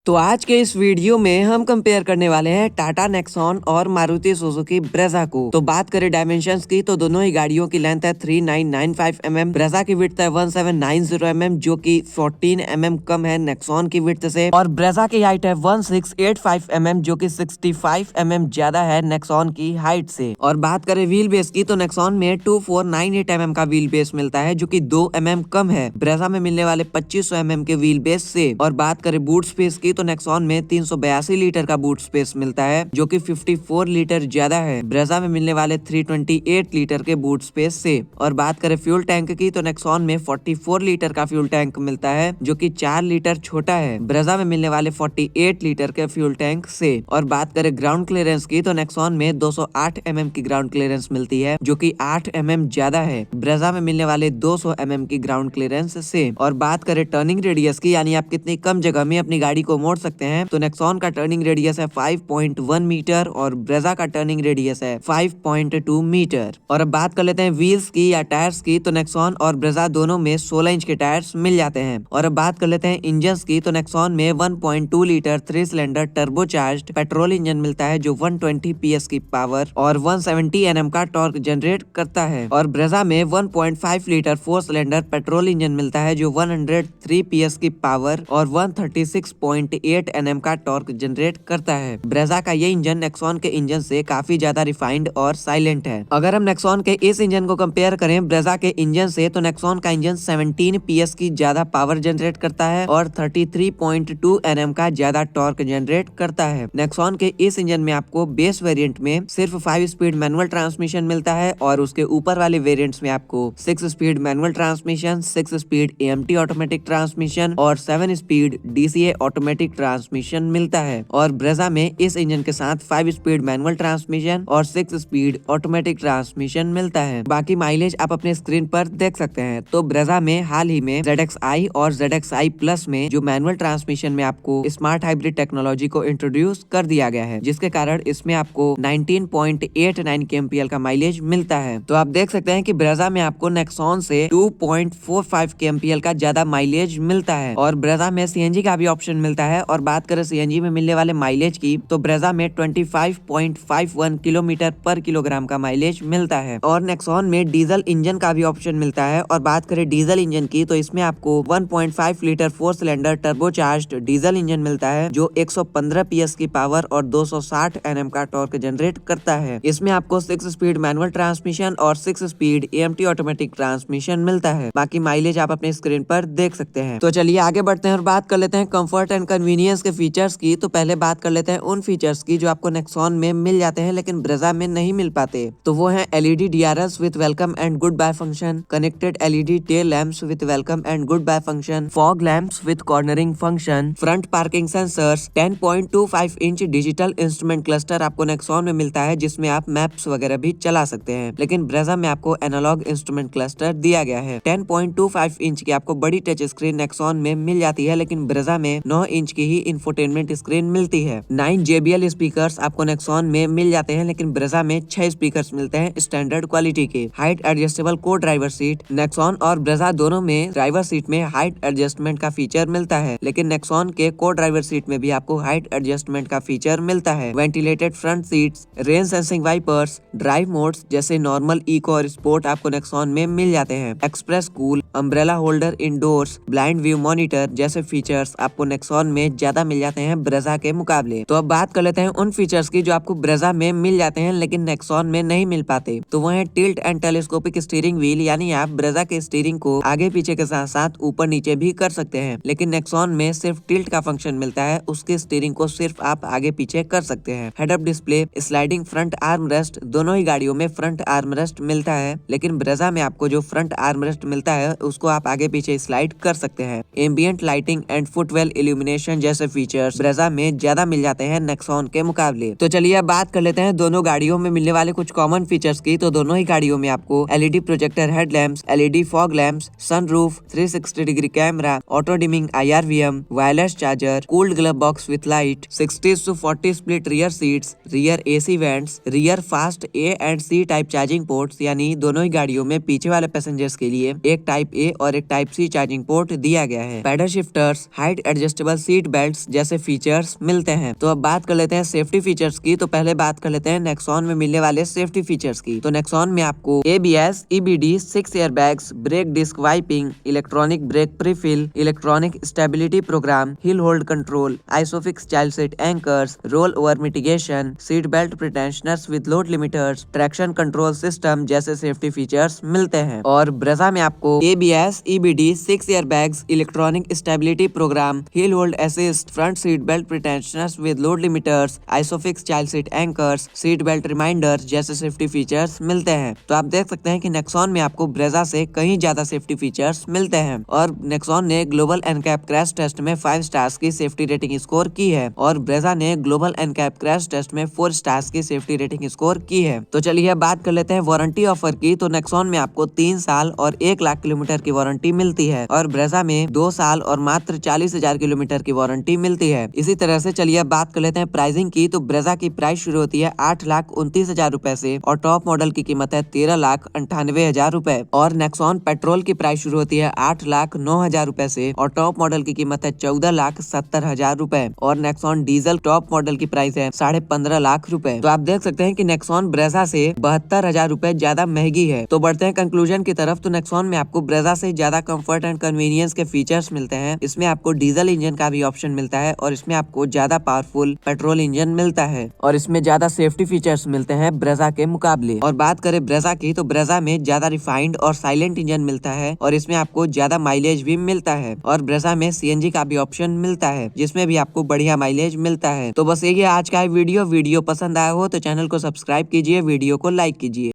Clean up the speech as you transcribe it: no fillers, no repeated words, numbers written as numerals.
तो आज के इस वीडियो में हम कंपेयर करने वाले हैं टाटा नेक्सॉन और मारुति सुजुकी ब्रेजा को। तो बात करें डायमेंशंस की तो दोनों ही गाड़ियों की लेंथ है 3995 mm, ब्रेजा की विड्थ है 1790 mm जो कि 14 mm कम है नेक्सॉन की विड्थ से, और ब्रेजा की हाइट है 1685 mm जो कि 65 mm ज्यादा है नेक्सॉन की हाइट से। और बात करें व्हील बेस की तो नेक्सॉन में 2498 mm का व्हील बेस मिलता है जो कि 2 mm कम है ब्रेजा में मिलने वाले 2500 mm के व्हील बेस से। और बात करें बूट स्पेस की तो नेक्सॉन में 382 लीटर का बूट स्पेस मिलता है जो कि 54 लीटर ज्यादा है ब्रेजा में मिलने वाले 328 लीटर के बूट स्पेस से। और बात करें फ्यूल टैंक की तो नेक्सॉन में 44 लीटर का फ्यूल टैंक मिलता है जो कि 4 लीटर छोटा है ब्रेजा में मिलने वाले 48 लीटर के फ्यूल टैंक से। और बात करें ग्राउंड क्लियरेंस की तो नेक्सॉन में 208 mm की ग्राउंड क्लियरेंस मिलती है जो कि 8 mm ज्यादा है ब्रेजा में मिलने वाले 200 mm की ग्राउंड क्लियरेंस से। और बात करें टर्निंग रेडियस की, यानी आप कितनी कम जगह में अपनी गाड़ी को मोड़ सकते हैं, तो नेक्सॉन का टर्निंग रेडियस है 5.1 मीटर और ब्रेजा का टर्निंग रेडियस है 5.2 मीटर। और अब बात कर लेते हैं व्हील्स की या टायर्स की, तो नेक्सॉन और ब्रेजा दोनों में 16 इंच के टायर्स मिल जाते हैं। और अब बात कर लेते हैं इंजन की, तो नेक्सॉन में 1.2 litre 3 cylinder turbocharged petrol engine मिलता है जो 120 PS की पावर और 170 Nm का टॉर्क जनरेट करता है। और ब्रेजा में 1.5 लीटर 4 सिलेंडर पेट्रोल इंजन मिलता है जो 103 PS की पावर और 136.8 Nm का टॉर्क जनरेट करता है। ब्रेजा का ये इंजन नेक्सॉन के इंजन से काफी ज्यादा रिफाइंड और साइलेंट है। अगर हम नेक्सॉन के इस इंजन को कंपेयर करें ब्रेजा के इंजन से, तो नेक्सॉन का इंजन 17 PS की ज्यादा पावर जनरेट करता है और 33.2 Nm का ज्यादा टॉर्क जनरेट करता है। नेक्सॉन के इस इंजन में आपको बेस वेरिएंट में सिर्फ 5 स्पीड मैनुअल ट्रांसमिशन मिलता है और उसके ऊपर वाले वेरिएंट्स में आपको 6 speed manual transmission, 6 speed AMT automatic transmission और 7 स्पीड DCA ऑटोमेटिक ट्रांसमिशन मिलता है। और ब्रेजा में इस इंजन के साथ 5 स्पीड मैनुअल ट्रांसमिशन और 6 स्पीड ऑटोमेटिक ट्रांसमिशन मिलता है। बाकी माइलेज आप अपने स्क्रीन पर देख सकते हैं। तो ब्रेजा में हाल ही में ZXi और ZXi प्लस में जो मैनुअल ट्रांसमिशन में आपको स्मार्ट हाइब्रिड टेक्नोलॉजी को इंट्रोड्यूस कर दिया गया है, जिसके कारण इसमें आपको 19.89 kmpl का माइलेज मिलता है। तो आप देख सकते हैं कि ब्रेजा में आपको नेक्सॉन से 2.45 kmpl का ज्यादा माइलेज मिलता है। और ब्रेजा में CNG का भी ऑप्शन मिलता है। और बात करें CNG में मिलने वाले माइलेज की, तो ब्रेजा में 25.51 किलोमीटर पर किलोग्राम का माइलेज मिलता है। और नेक्सॉन में डीजल इंजन का भी ऑप्शन मिलता है। और बात करें डीजल इंजन की, तो इसमें आपको 1.5 litre 4 cylinder turbocharged diesel engine मिलता है जो 115 PS की पावर और 260 Nm का टॉर्क जनरेट करता है। इसमें आपको 6 स्पीड मैनुअल ट्रांसमिशन और 6 स्पीड AMT ऑटोमेटिक ट्रांसमिशन मिलता है। बाकी माइलेज आप अपने स्क्रीन पर देख सकते हैं। तो चलिए आगे बढ़ते हैं और बात कर लेते हैं कंफर्ट एंड कन्वीनियंस के फीचर्स की। तो पहले बात कर लेते हैं उन फीचर्स की जो आपको नेक्सॉन में मिल जाते हैं लेकिन ब्रेजा में नहीं मिल पाते। तो वो है LED DRS with welcome and goodbye function, connected LED tail lamps with welcome and goodbye function, fog lamps with cornering function, front parking sensors, 10.25 inch digital instrument cluster आपको Nexon में मिलता है जिसमें आप maps वगैरह भी चला सकते हैं, लेकिन ब्रेजा में आपको एनालॉग इंस्ट्रूमेंट क्लस्टर दिया गया है। 10.25 इंच की आपको बड़ी टच स्क्रीन नेक्सॉन में मिल जाती है लेकिन ब्रेजा में 9 इंच की ही इंफोटेनमेंट स्क्रीन मिलती है। 9 JBL स्पीकर्स आपको नेक्सॉन में मिल जाते हैं लेकिन ब्रेजा में 6 स्पीकर्स मिलते हैं स्टैंडर्ड क्वालिटी के। हाइट एडजस्टेबल को ड्राइवर सीट, नेक्सॉन और ब्रेजा दोनों में ड्राइवर सीट में हाइट एडजस्टमेंट का फीचर मिलता है, लेकिन नेक्सॉन के को ड्राइवर सीट में भी आपको हाइट एडजस्टमेंट का फीचर मिलता है। Ventilated front seats, rain sensing wipers, drive modes जैसे नॉर्मल, इको और स्पोर्ट आपको नेक्सॉन में मिल जाते हैं। Express cool, umbrella holder in doors, blind view monitor जैसे फीचर्स आपको नेक्सॉन में ज्यादा मिल जाते हैं ब्रेजा के मुकाबले। तो अब बात कर लेते हैं उन फीचर्स की जो आपको ब्रेजा में मिल जाते हैं लेकिन नेक्सॉन में नहीं मिल पाते। तो वो है tilt and telescopic steering wheel, यानी आप ब्रेजा के स्टीयरिंग को आगे पीछे के साथ साथ ऊपर नीचे भी कर सकते हैं, लेकिन नेक्सॉन में सिर्फ टिल्ट का फंक्शन मिलता है, उसके स्टीयरिंग को सिर्फ आप आगे पीछे कर सकते हैं। Head up display, sliding front arm rest, दोनों ही गाड़ियों में फ्रंट आर्म रेस्ट मिलता है, लेकिन ब्रेजा में आपको जो फ्रंट आर्म रेस्ट मिलता है उसको आप आगे पीछे स्लाइड कर सकते हैं। Ambient lighting and footwell illumination जैसे फीचर्स ब्रेजा में ज्यादा मिल जाते हैं नेक्सॉन के मुकाबले। तो चलिए अब बात कर लेते हैं दोनों गाड़ियों में मिलने वाले कुछ कॉमन फीचर्स की। तो दोनों ही गाड़ियों में आपको LED projector headlamps, LED fog lamps, sunroof, 360 degree camera, auto dimming IRVM, wireless charger, cooled glove box with light, 60:40 split rear seats, rear AC vents, rear fast A and C type charging ports, यानी दोनों ही गाड़ियों में पीछे वाले passengers के लिए एक type A और एक टाइप C चार्जिंग पोर्ट दिया गया है। Paddle shifters, height adjustable seat belt जैसे फीचर्स मिलते हैं। तो अब बात कर लेते हैं सेफ्टी फीचर्स की। तो पहले बात कर लेते हैं नेक्सॉन में मिलने वाले सेफ्टी फीचर्स की। तो नेक्सॉन में आपको ABS, EBD, 6 air bags, brake disc wiping, electronic brake prefill, electronic stability program, hill hold control, ISOFIX child seat anchors, roll over mitigation, seat belt pretensioners with load limiters, traction control system जैसे safety features मिलते हैं। और Brezza में आपको ABS, EBD, 6 air bags, electronic stability program, hill hold assist, front seat belt pretensioners with load limiters, ISOFIX child seat anchors, seat belt reminder जैसे safety features मिलते हैं। तो आप देख सकते हैं कि नेक्सॉन में आपको ब्रेजा से कहीं ज्यादा सेफ्टी फीचर्स मिलते हैं। और नेक्सॉन ने ग्लोबल एनकैप क्रैश टेस्ट में 5 स्टार्स की सेफ्टी रेटिंग स्कोर की है और ब्रेजा ने ग्लोबल एनकैप क्रैश टेस्ट में 4 स्टार्स की सेफ्टी रेटिंग स्कोर की है। तो चलिए बात कर लेते हैं वारंटी ऑफर की। तो नेक्सॉन में आपको 3 साल और 1 लाख किलोमीटर की वारंटी मिलती है और ब्रेजा में 2 साल और मात्र 40,000 किलोमीटर की वारंटी मिलती है। इसी तरह से चलिए अब बात कर लेते हैं प्राइसिंग की। तो ब्रेजा की प्राइस शुरू होती है 8,29,000 रुपए से और टॉप मॉडल की कीमत है 13,98,000 रुपए। और नेक्सॉन पेट्रोल की प्राइस शुरू होती है 8,09,000 रुपए से और टॉप मॉडल की कीमत है 14,70,000 रुपए। और नेक्सॉन डीजल टॉप मॉडल की प्राइस है 15.5 लाख रुपए। तो आप देख सकते हैं कि नेक्सॉन ब्रेजा से 72,000 रुपए ज्यादा महंगी है। तो बढ़ते हैं कंक्लूजन की तरफ। तो नेक्सॉन में आपको ब्रेजा से ज्यादा कंफर्ट एंड कन्वीनियंस के फीचर्स मिलते हैं। इसमें आपको डीजल इंजन का भी ऑप्शन मिलता है और इसमें आपको ज्यादा पावरफुल पेट्रोल इंजन मिलता है और इसमें ज्यादा सेफ्टी फीचर्स मिलते हैं ब्रेजा के मुकाबले। और बात करें ब्रेजा की तो ब्रेजा में ज्यादा रिफाइंड और साइलेंट इंजन मिलता है और इसमें आपको ज्यादा माइलेज भी मिलता है। और ब्रेजा में CNG का भी ऑप्शन मिलता है जिसमें भी आपको बढ़िया माइलेज मिलता है। तो बस यही है आज का वीडियो पसंद आया हो तो चैनल को सब्सक्राइब कीजिए, वीडियो को लाइक कीजिए।